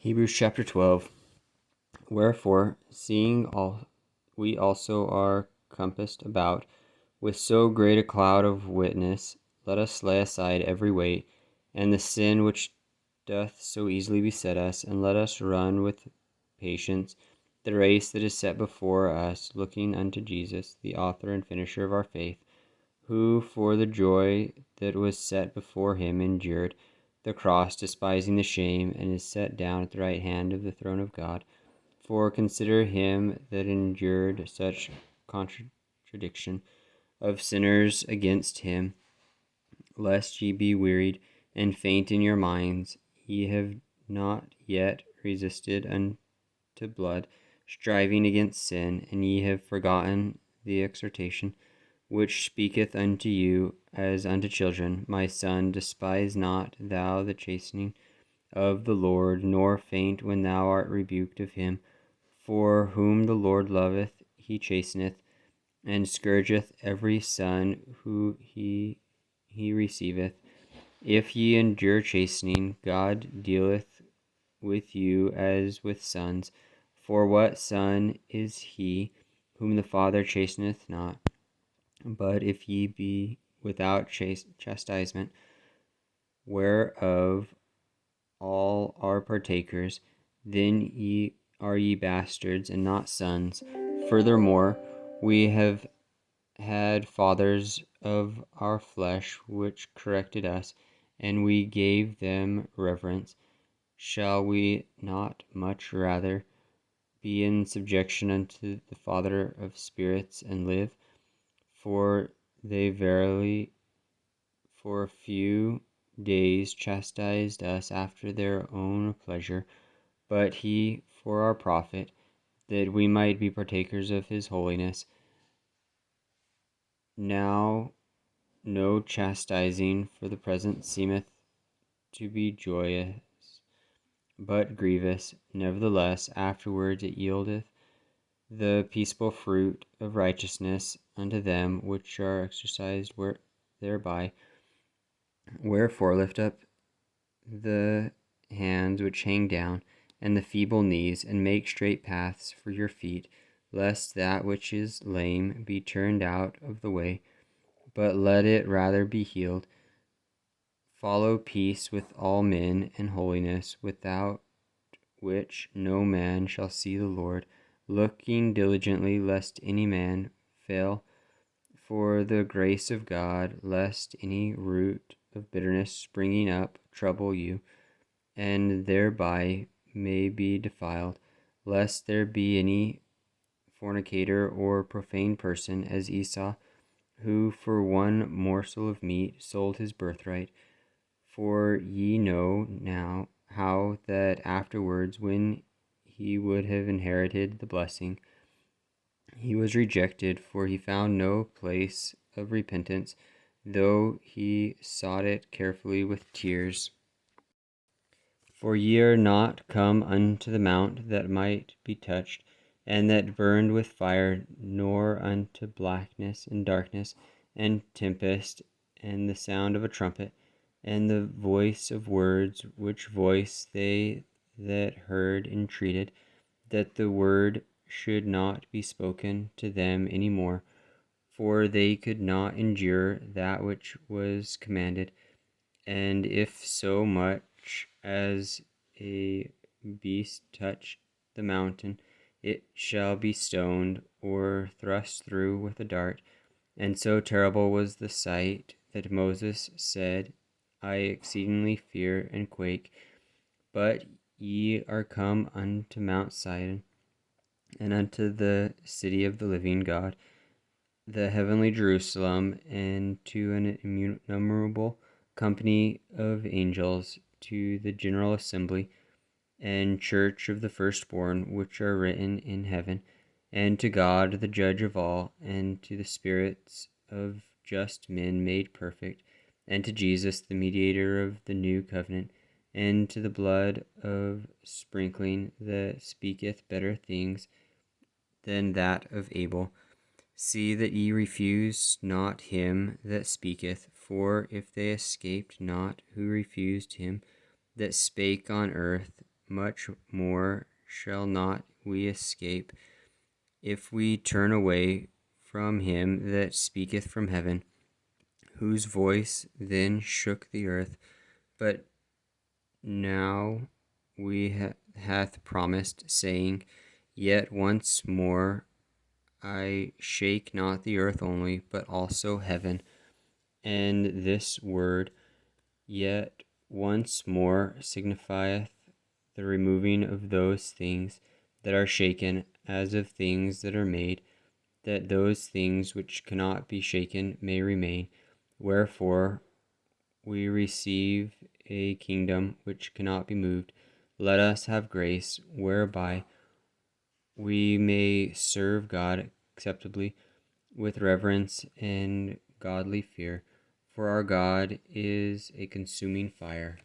Hebrews chapter 12. Wherefore, seeing we also are compassed about with so great a cloud of witness, let us lay aside every weight, and the sin which doth so easily beset us, and let us run with patience the race that is set before us, looking unto Jesus, the author and finisher of our faith, who for the joy that was set before him endured the cross, despising the shame, and is set down at the right hand of the throne of God. For consider him that endured such contradiction of sinners against him, lest ye be wearied and faint in your minds. Ye have not yet resisted unto blood, striving against sin, and ye have forgotten the exhortation which speaketh unto you as unto children. My son, despise not thou the chastening of the Lord, nor faint when thou art rebuked of him. For whom the Lord loveth, he chasteneth, and scourgeth every son who he receiveth. If ye endure chastening, God dealeth with you as with sons. For what son is he whom the Father chasteneth not? But if ye be without chastisement, whereof all are partakers, then are ye bastards and not sons. Furthermore, we have had fathers of our flesh which corrected us, and we gave them reverence. Shall we not much rather be in subjection unto the Father of spirits and live? For they verily for a few days chastised us after their own pleasure, but he for our profit, that we might be partakers of his holiness. Now no chastising for the present seemeth to be joyous, but grievous. Nevertheless, afterwards it yieldeth the peaceable fruit of righteousness unto them which are exercised thereby. Wherefore lift up the hands which hang down, and the feeble knees, and make straight paths for your feet, lest that which is lame be turned out of the way, but let it rather be healed. Follow peace with all men and holiness, without which no man shall see the Lord, looking diligently lest any man fail for the grace of God, lest any root of bitterness springing up trouble you, and thereby may be defiled, lest there be any fornicator or profane person as Esau, who for one morsel of meat sold his birthright. For ye know now how that afterwards, when he would have inherited the blessing, he was rejected, for he found no place of repentance, though he sought it carefully with tears. For ye are not come unto the mount that might be touched, and that burned with fire, nor unto blackness and darkness, and tempest, and the sound of a trumpet, and the voice of words, which voice they that heard entreated, that the word should not be spoken to them any more, for they could not endure that which was commanded. And if so much as a beast touch the mountain, it shall be stoned, or thrust through with a dart. And so terrible was the sight that Moses said, I exceedingly fear and quake. But ye are come unto Mount Sion, and unto the city of the living God, the heavenly Jerusalem, and to an innumerable company of angels, to the general assembly and church of the firstborn which are written in heaven, and to God the judge of all, and to the spirits of just men made perfect, and to Jesus the mediator of the new covenant, and to the blood of sprinkling that speaketh better things than that of Abel. See that ye refuse not him that speaketh, for if they escaped not who refused him that spake on earth, much more shall not we escape if we turn away from him that speaketh from heaven, whose voice then shook the earth, but now we hath promised, saying, Yet once more I shake not the earth only, but also heaven. And this word, yet once more, signifieth the removing of those things that are shaken, as of things that are made, that those things which cannot be shaken may remain. Wherefore we receive a kingdom which cannot be moved. Let us have grace whereby we may serve God acceptably with reverence and godly fear, for our God is a consuming fire.